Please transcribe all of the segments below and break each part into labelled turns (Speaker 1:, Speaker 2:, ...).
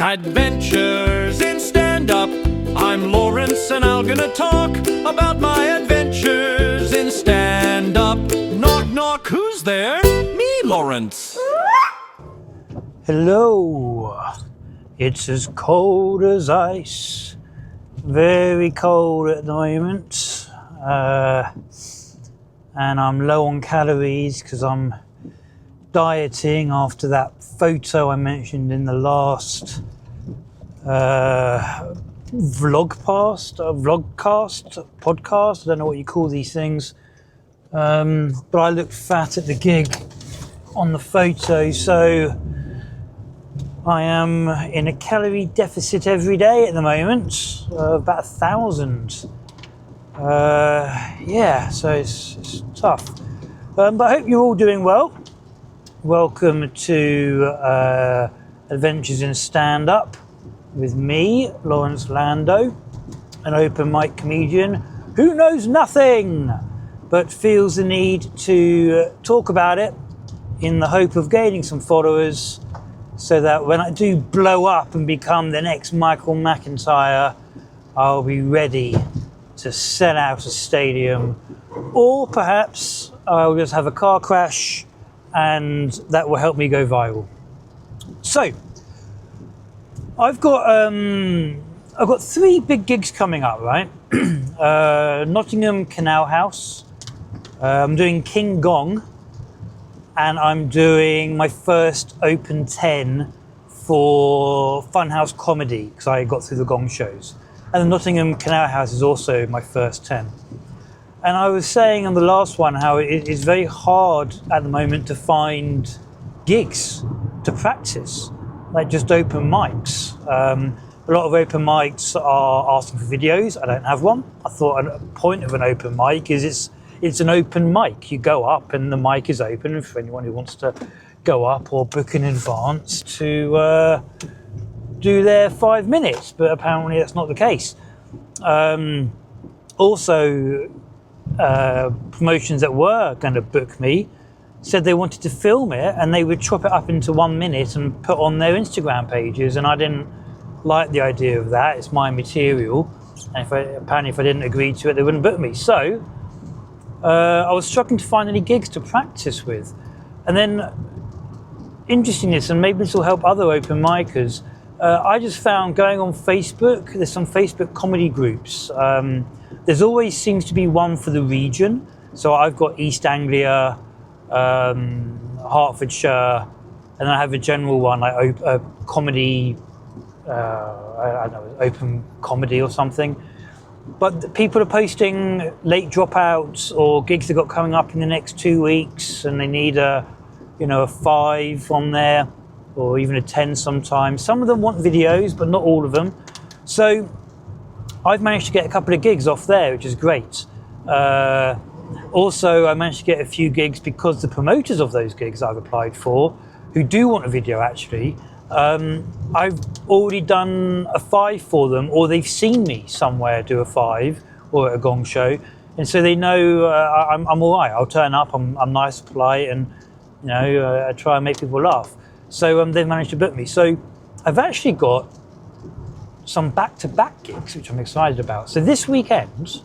Speaker 1: Adventures in Stand Up. I'm Lawrence and I'm gonna talk about my adventures in Stand Up. Knock, knock, who's there? Me, Lawrence.
Speaker 2: Hello. It's as cold as ice. Very cold at the moment. And I'm low on calories because I'm dieting after that photo I mentioned in the last podcast. I don't know what you call these things. But I looked fat at the gig on the photo, so I am in a calorie deficit every day at the moment, about 1,000. So it's tough. But I hope you're all doing well. Welcome to Adventures in Stand Up with me, Lawrence Lando, an open mic comedian who knows nothing but feels the need to talk about it in the hope of gaining some followers so that when I do blow up and become the next Michael McIntyre, I'll be ready to sell out a stadium, or perhaps I'll just have a car crash and that will help me go viral. So I've got 3 big gigs coming up, right? Nottingham Canal House, I'm doing King Gong, and I'm doing my first open 10 for Funhouse Comedy because I got through the Gong shows. And the Nottingham Canal House is also my first 10. And I was saying on the last one how it is very hard at the moment to find gigs to practice, like just open mics. A lot of open mics are asking for videos. I don't have one. I thought a point of an open mic is it's an open mic. You go up and the mic is open for anyone who wants to go up or book in advance to do their 5 minutes, but apparently that's not the case. Promotions that were going to book me said they wanted to film it and they would chop it up into 1 minute and put on their Instagram pages, and I didn't like the idea of that. It's my material, and if I didn't agree to it, they wouldn't book me. So I was struggling to find any gigs to practice with. And then, interestingness, and maybe this will help other open micers, I just found going on Facebook, there's some Facebook comedy groups. There's always seems to be one for the region. So I've got East Anglia, Hertfordshire, and then I have a general one, like comedy, I don't know, open comedy or something. But people are posting late dropouts or gigs they've got coming up in the next 2 weeks, and they need a 5 on there, or even a 10 sometimes. Some of them want videos, but not all of them. So I've managed to get a couple of gigs off there, which is great. Also, I managed to get a few gigs because the promoters of those gigs I've applied for, who do want a video actually, I've already done a 5 for them, or they've seen me somewhere do a 5 or at a Gong show, and so they know I'm all right. I'll turn up. I'm nice, polite, and I try and make people laugh. So they've managed to book me. So I've actually got some back-to-back gigs, which I'm excited about. So this weekend,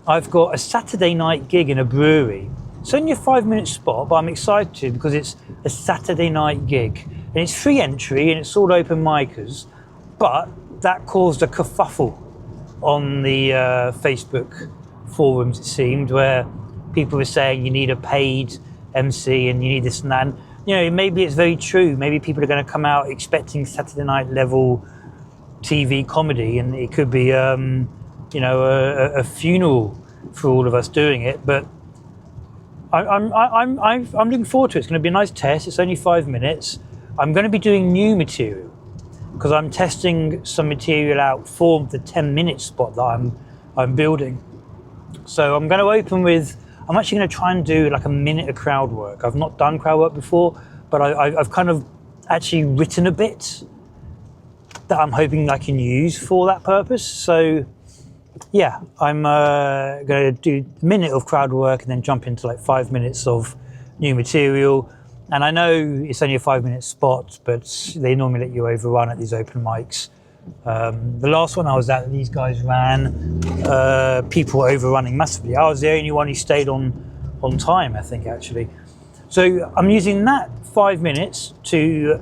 Speaker 2: I've got a Saturday night gig in a brewery. It's only a 5-minute spot, but I'm excited because it's a Saturday night gig. And it's free entry and it's all open micers. But that caused a kerfuffle on the Facebook forums, it seemed, where people were saying you need a paid MC and you need this and that. And, maybe it's very true. Maybe people are going to come out expecting Saturday night level TV comedy, and it could be, a funeral for all of us doing it. But I'm looking forward to it. It's going to be a nice test. It's only 5 minutes. I'm going to be doing new material because I'm testing some material out for the 10-minute spot that I'm building. So I'm going to open with. I'm actually going to try and do like a minute of crowd work. I've not done crowd work before, but I've kind of actually written a bit that I'm hoping I can use for that purpose. So yeah, I'm going to do a minute of crowd work and then jump into like 5 minutes of new material. And I know it's only a 5-minute spot, but they normally let you overrun at these open mics. The last one I was at, these guys ran, people were overrunning massively. I was the only one who stayed on time, I think, actually. So I'm using that 5 minutes to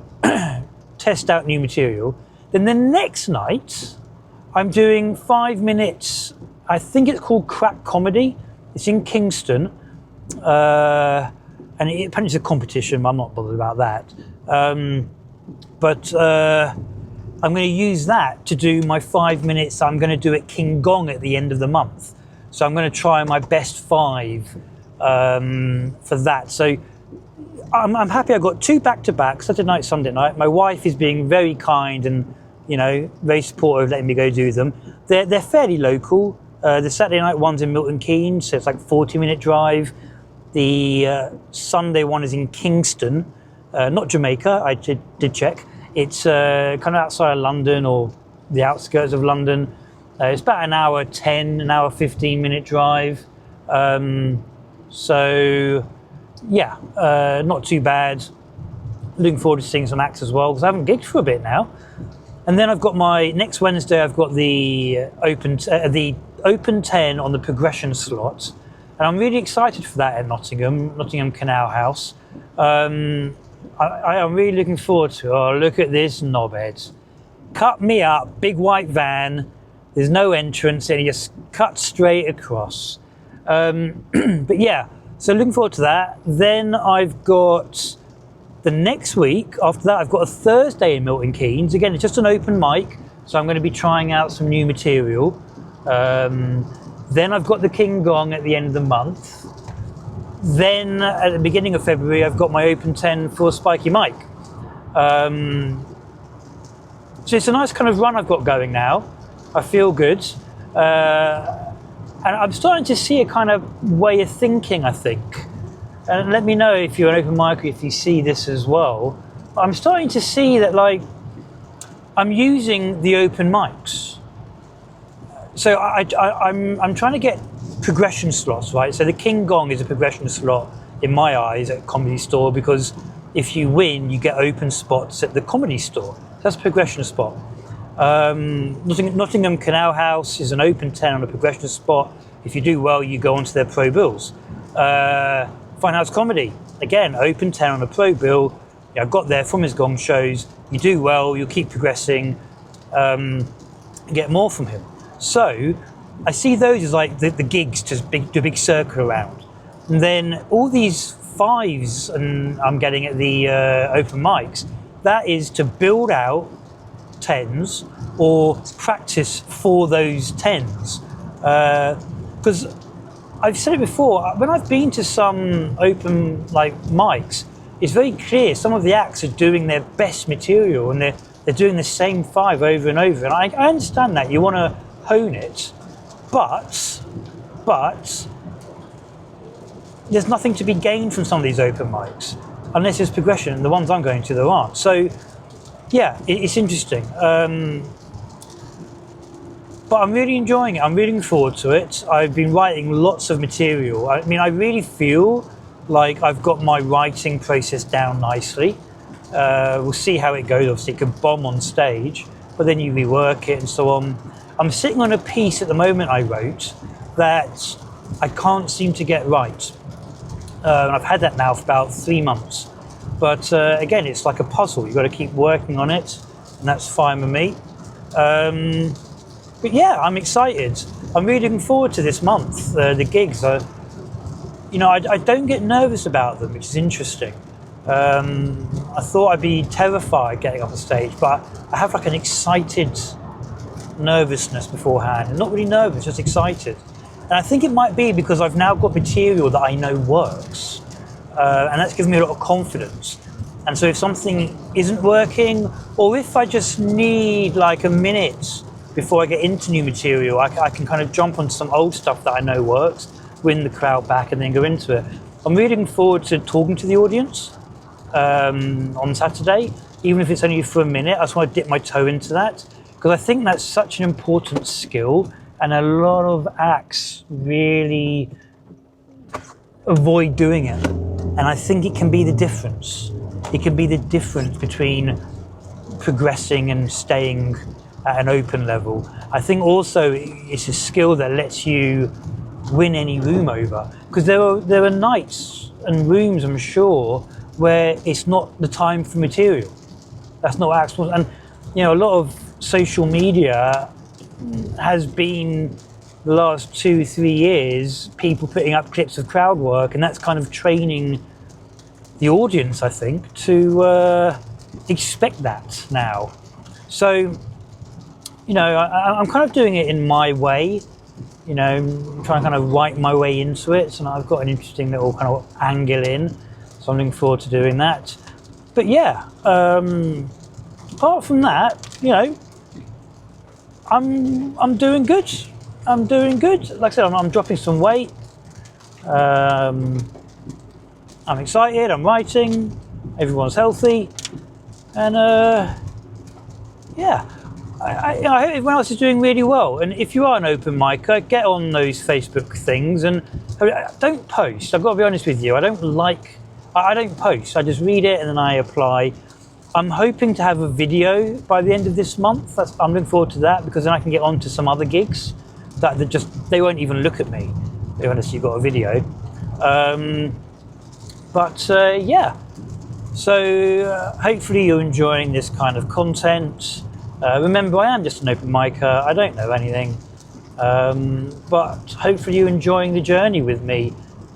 Speaker 2: test out new material. Then the next night, I'm doing 5 minutes, I think it's called Crack Comedy. It's in Kingston. And apparently it's a competition, but I'm not bothered about that. But I'm going to use that to do my 5 minutes I'm going to do at King Gong at the end of the month. So I'm going to try my best 5 for that. So I'm happy I got 2 back-to-back, Saturday night, Sunday night. My wife is being very kind and, you know, very supportive, letting me go do them. They're fairly local. The Saturday night one's in Milton Keynes, so it's like a 40-minute drive. The Sunday one is in Kingston, not Jamaica, I did check. It's kind of outside of London or the outskirts of London. It's about an hour 10, an hour 15-minute drive. So, yeah, not too bad. Looking forward to seeing some acts as well, because I haven't gigged for a bit now. And then I've got next Wednesday, I've got the open 10 on the progression slot. And I'm really excited for that at Nottingham Canal House. I'm really looking forward to it. Oh, look at this knobhead. Cut me up, big white van. There's no entrance and he just cut straight across. But yeah, so looking forward to that. Then I've got the next week, after that, I've got a Thursday in Milton Keynes. Again, it's just an open mic. So I'm going to be trying out some new material. Then I've got the King Gong at the end of the month. Then at the beginning of February, I've got my open 10 for Spiky Mike. So it's a nice kind of run I've got going now. I feel good. And I'm starting to see a kind of way of thinking, I think. And let me know if you're an open mic, if you see this as well. I'm starting to see that, like, I'm using the open mics. So I'm trying to get progression slots, right? So the King Gong is a progression slot in my eyes at Comedy Store, because if you win, you get open spots at the Comedy Store. That's a progression spot. Nottingham Canal House is an open 10 on a progression spot. If you do well, you go onto their pro bills. Fine House Comedy, again, open 10 on a pro bill. I got there from his Gong shows. You do well, you'll keep progressing, get more from him. So I see those as like the gigs to big circle around. And then all these 5s and I'm getting at the open mics, that is to build out 10s or practice for those 10s. Because I've said it before, when I've been to some open like mics, it's very clear some of the acts are doing their best material and they're doing the same 5 over and over. And I understand that, you want to hone it, but there's nothing to be gained from some of these open mics unless there's progression, and the ones I'm going to there aren't. So yeah, it's interesting, but I'm really enjoying it. I'm really looking forward to it. I've been writing lots of material. I mean, I really feel like I've got my writing process down nicely. We'll see how it goes. Obviously it could bomb on stage, but then you rework it and so on. I'm sitting on a piece at the moment I wrote that I can't seem to get right. And I've had that now for about 3 months. But again, it's like a puzzle. You've got to keep working on it, and that's fine with me. But yeah, I'm excited. I'm really looking forward to this month. The gigs are, you know, I don't get nervous about them, which is interesting. I thought I'd be terrified getting up on stage, but I have like an excited nervousness beforehand. Not really nervous, just excited. And I think it might be because I've now got material that I know works. And that's given me a lot of confidence. And so if something isn't working, or if I just need like a minute before I get into new material, I can kind of jump on some old stuff that I know works, win the crowd back, and then go into it. I'm really looking forward to talking to the audience on Saturday, even if it's only for a minute. I just want to dip my toe into that, because I think that's such an important skill, and a lot of acts really avoid doing it. And I think it can be the difference. It can be the difference between progressing and staying at an open level. I think also it's a skill that lets you win any room over, because there are nights and rooms, I'm sure, where it's not the time for material. That's not actual. And you know, a lot of social media has been the last 2-3 years people putting up clips of crowd work, and that's kind of training the audience, I think, to expect that now. So, you know, I'm kind of doing it in my way, you know, trying to kind of write my way into it. And I've got an interesting little kind of angle in, so I'm looking forward to doing that. But yeah, apart from that, you know, I'm doing good. I'm doing good. Like I said, I'm dropping some weight. I'm excited. I'm writing. Everyone's healthy, and yeah, I hope everyone else is doing really well. And if you are an open micer, get on those Facebook things and don't post. I've got to be honest with you. I don't post. I just read it and then I apply. I'm hoping to have a video by the end of this month. I'm looking forward to that, because then I can get on to some other gigs that they won't even look at me unless you've got a video. Yeah, so hopefully you're enjoying this kind of content. Remember, I am just an open micer. I don't know anything, but hopefully you're enjoying the journey with me.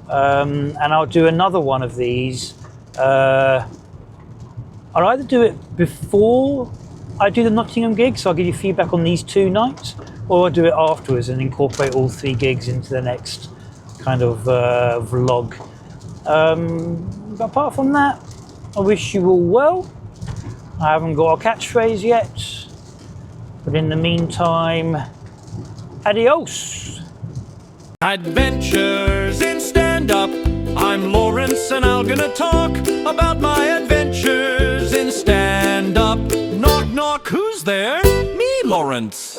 Speaker 2: And I'll do another one of these. I'll either do it before I do the Nottingham gig, so I'll give you feedback on these 2 nights, or I'll do it afterwards and incorporate all 3 gigs into the next kind of vlog. But apart from that, I wish you all well. I haven't got a catchphrase yet, but in the meantime, adios.
Speaker 1: Adventures in stand-up. I'm Lawrence and I'm gonna talk about my adventures in stand-up. Knock, knock, who's there? Me, Lawrence.